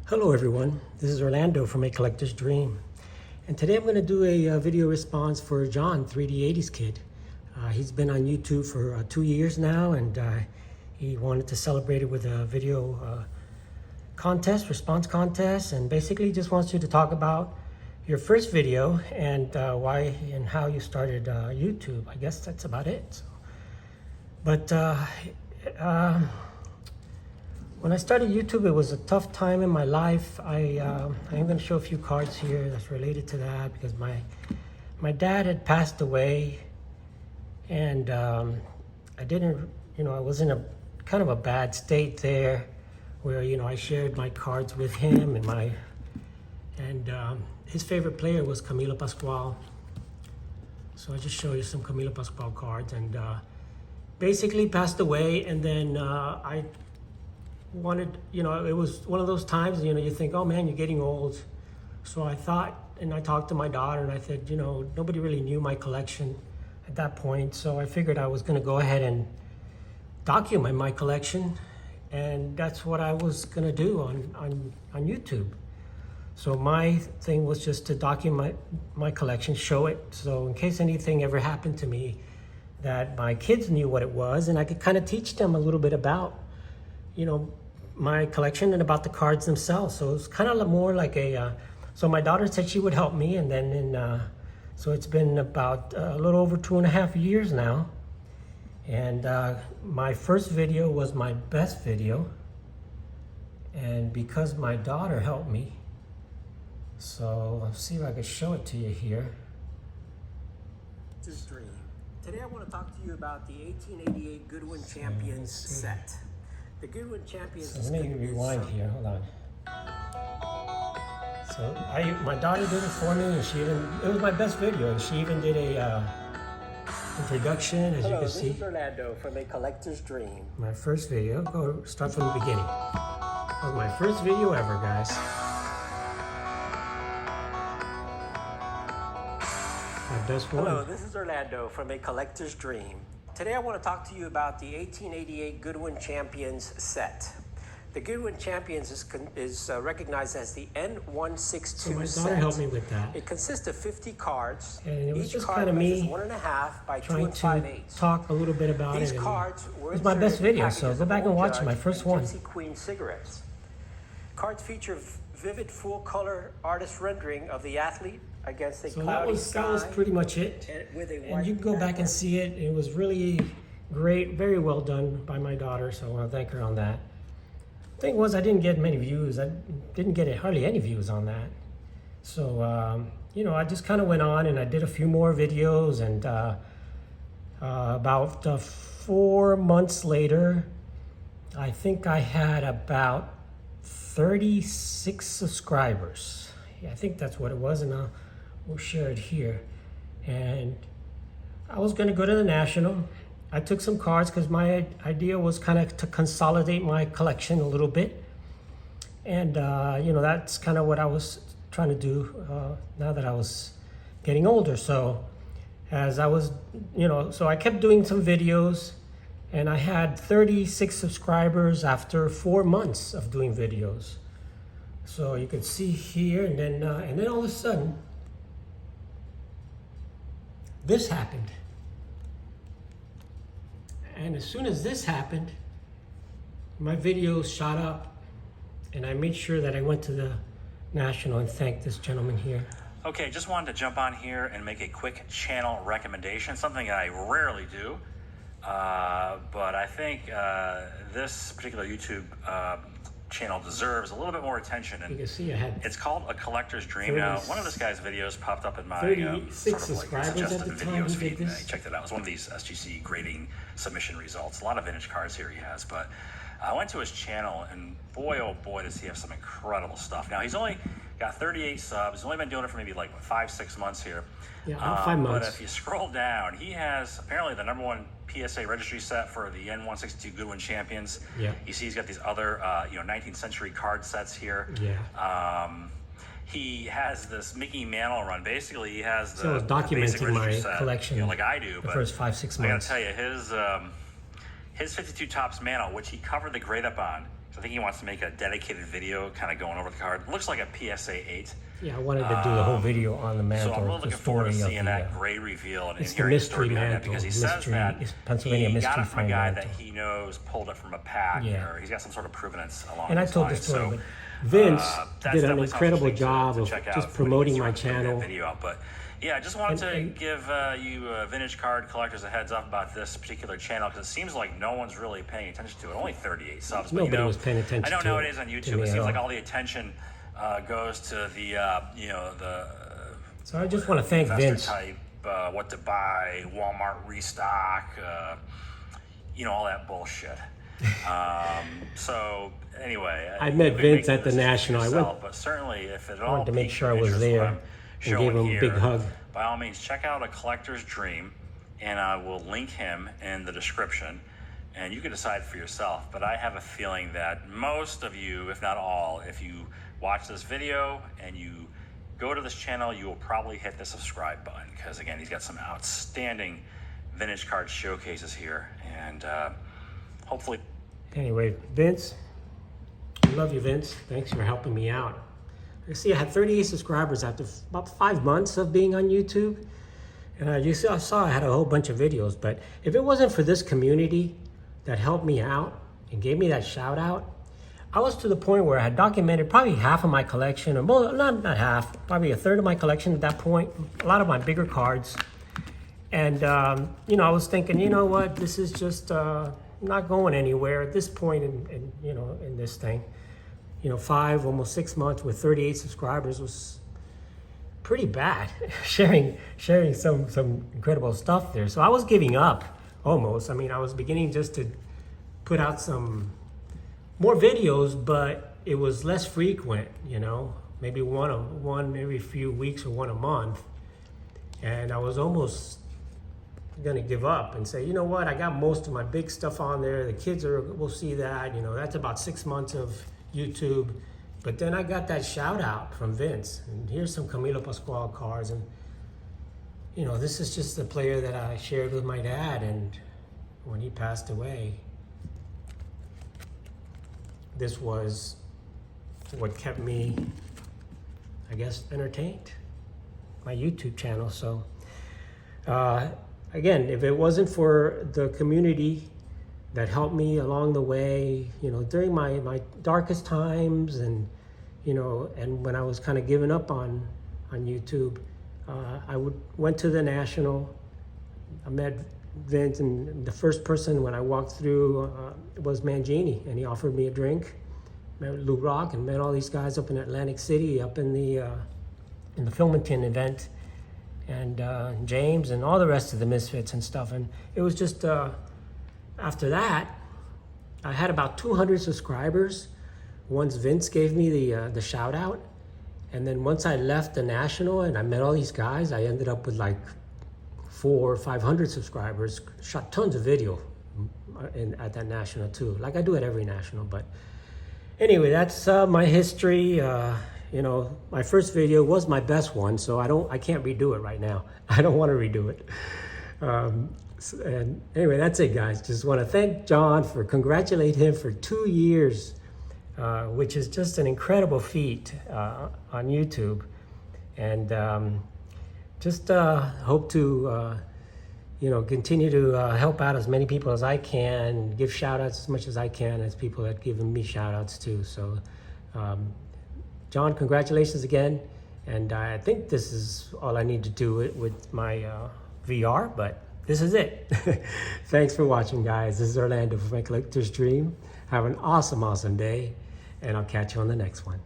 Hello everyone, this is Orlando from A Collector's Dream, and today I'm going to do a video response for John, 3D80s Kid. He's been on YouTube for 2 years now, and he wanted to celebrate it with a video response contest, and basically just wants you to talk about your first video and why and how you started YouTube. I guess that's about it. But when I started YouTube, it was a tough time in my life. I am going to show a few cards here that's related to that, because my dad had passed away, and I didn't, I was in a kind of a bad state there, where I shared my cards with him, and his favorite player was Camilo Pascual. So I just show you some Camilo Pascual cards, and basically passed away, and then I wanted, it was one of those times, you think, oh man, you're getting old. So I thought, and I talked to my daughter, and I said, nobody really knew my collection at that point. So I figured I was going to go ahead and document my collection, and that's what I was going to do on YouTube. So my thing was just to document my collection, show it, so in case anything ever happened to me, that my kids knew what it was, and I could kind of teach them a little bit about, my collection and about the cards themselves. So it's kind of more like so my daughter said she would help me, and then so it's been about a little over 2.5 years now, and my first video was my best video, and because my daughter helped me, so let's see if I can show it to you here. Today I want to talk to you about the 1888 Goodwin Champions set. The Goodwin Champions. So let me rewind here. Hold on. So my daughter did it for me, and it was my best video, and she even did a introduction, as you can see. This is Orlando from A Collector's Dream. My first video. Start from the beginning. That was my first video ever, guys. My best one. Hello, this is Orlando from A Collector's Dream. Today I want to talk to you about the 1888 Goodwin Champions set. The Goodwin Champions is recognized as the N162 set. My daughter helped me with that. It consists of 50 cards. And it was just kind of me 1.5 by 2 5/8. Talk a little bit about These cards were it was my best video, so go back and watch my first one. Gypsy Queen cigarettes. Cards feature vivid full-color artist rendering of the athlete against a cloudy sky. That was pretty much it. And you can go back and see it. It was really great, very well done by my daughter, so I want to thank her on that. The thing was, I didn't get many views. I didn't get hardly any views on that. So, I just kind of went on, and I did a few more videos, and about 4 months later, I think I had about 36 subscribers. Yeah, I think that's what it was, and we'll share it here. And I was going to go to the National. I took some cards because my idea was kind of to consolidate my collection a little bit. And, that's kind of what I was trying to do now that I was getting older. So as I was, so I kept doing some videos, and I had 36 subscribers after 4 months of doing videos. So you can see here, and then all of a sudden, this happened. And as soon as this happened, my videos shot up, and I made sure that I went to the National and thanked this gentleman here. Okay, just wanted to jump on here and make a quick channel recommendation, something I rarely do, but I think this particular YouTube channel deserves a little bit more attention, and you can see it's called A Collector's Dream. Now, one of this guy's videos popped up in my suggested videos feed. I checked it out. It was one of these SGC grading submission results. A lot of vintage cards here he has, but I went to his channel, and boy, oh boy, does he have some incredible stuff. Now, he's only got 38 subs. He's only been doing it for maybe like 5-6 months here. Yeah, about 5 months. But if you scroll down, he has apparently the #1 PSA registry set for the N162 Goodwin Champions. Yeah. You see he's got these other 19th century card sets here. Yeah. He has this Mickey Mantle run. Basically, he has the, so I was documenting my set, collection, like I do. The first 5-6 months. I gotta tell you, his 52 Topps Mantle, which he covered the grade up on, So I think he wants to make a dedicated video kind of going over the card. It looks like a PSA 8. Yeah, I wanted to do a whole video on the mantle. So I'm really looking forward to seeing that great reveal and hearing the story behind that, because he says that Pennsylvania he got mystery it from a guy mantle. that he knows pulled it from a pack, or he's got some sort of provenance along And I those told the lines. story, So, but Vince that's did an definitely incredible something job to of check out just when he promoting gets my around to putting that channel. video out. But yeah, I just wanted to give you vintage card collectors a heads up about this particular channel, because it seems like no one's really paying attention to it. Only 38 subs. But, Nobody was paying attention. I know to nowadays on YouTube it seems like all the attention goes to the the. So I just want to thank Vince. Type, what to buy, Walmart restock, all that bullshit. So anyway, I met Vince at the National. I went, but certainly if it all wanted to make piqued sure I your was interest, there what I'm and showing gave him here, a big hug. by all means, check out A Collector's Dream, and I will link him in the description, and you can decide for yourself. But I have a feeling that most of you, if not all, if you watch this video and you go to this channel, you will probably hit the subscribe button, because again, he's got some outstanding vintage card showcases here, and hopefully. Anyway, Vince, I love you, Vince. Thanks for helping me out. You see, I had 38 subscribers after about 5 months of being on YouTube, and I saw I had a whole bunch of videos. But if it wasn't for this community that helped me out and gave me that shout out, I was to the point where I had documented probably half of my collection, or more, not half, probably a third of my collection at that point, a lot of my bigger cards. And, I was thinking, you know what, this is just not going anywhere at this point in this thing. 5, almost 6 months with 38 subscribers was pretty bad. sharing some incredible stuff there. So I was giving up almost. I mean, I was beginning just to put out some more videos, but it was less frequent, maybe one every few weeks or one a month. And I was almost gonna give up and say, you know what, I got most of my big stuff on there. The kids will see that, that's about 6 months of YouTube. But then I got that shout out from Vince, and here's some Camilo Pascual cards, and this is just the player that I shared with my dad, and when he passed away, this was what kept me, I guess, entertained, my YouTube channel. So again, if it wasn't for the community that helped me along the way, during my darkest times, and and when I was kind of giving up on YouTube, I went to the National. I met Vince, and the first person when I walked through was Mangini, and he offered me a drink. Met Lou Rock and met all these guys up in Atlantic City, up in the Filmington event, and James and all the rest of the Misfits and stuff. And it was just after that, I had about 200 subscribers once Vince gave me the shout out. And then once I left the National and I met all these guys, I ended up with like 400 or 500 subscribers. Shot tons of video at that National too, like I do at every National. But anyway, that's my history. My first video was my best one, so I can't redo it right now. I don't want to redo it. And anyway, that's it, guys. Just want to thank John, congratulate him for 2 years, which is just an incredible feat on YouTube. And just hope to continue to help out as many people as I can, give shout outs as much as I can as people that given me shout outs too. So John, congratulations again. And I think this is all I need to do with my VR, but this is it. Thanks for watching, guys. This is Orlando from My Collector's Dream. Have an awesome day, and I'll catch you on the next one.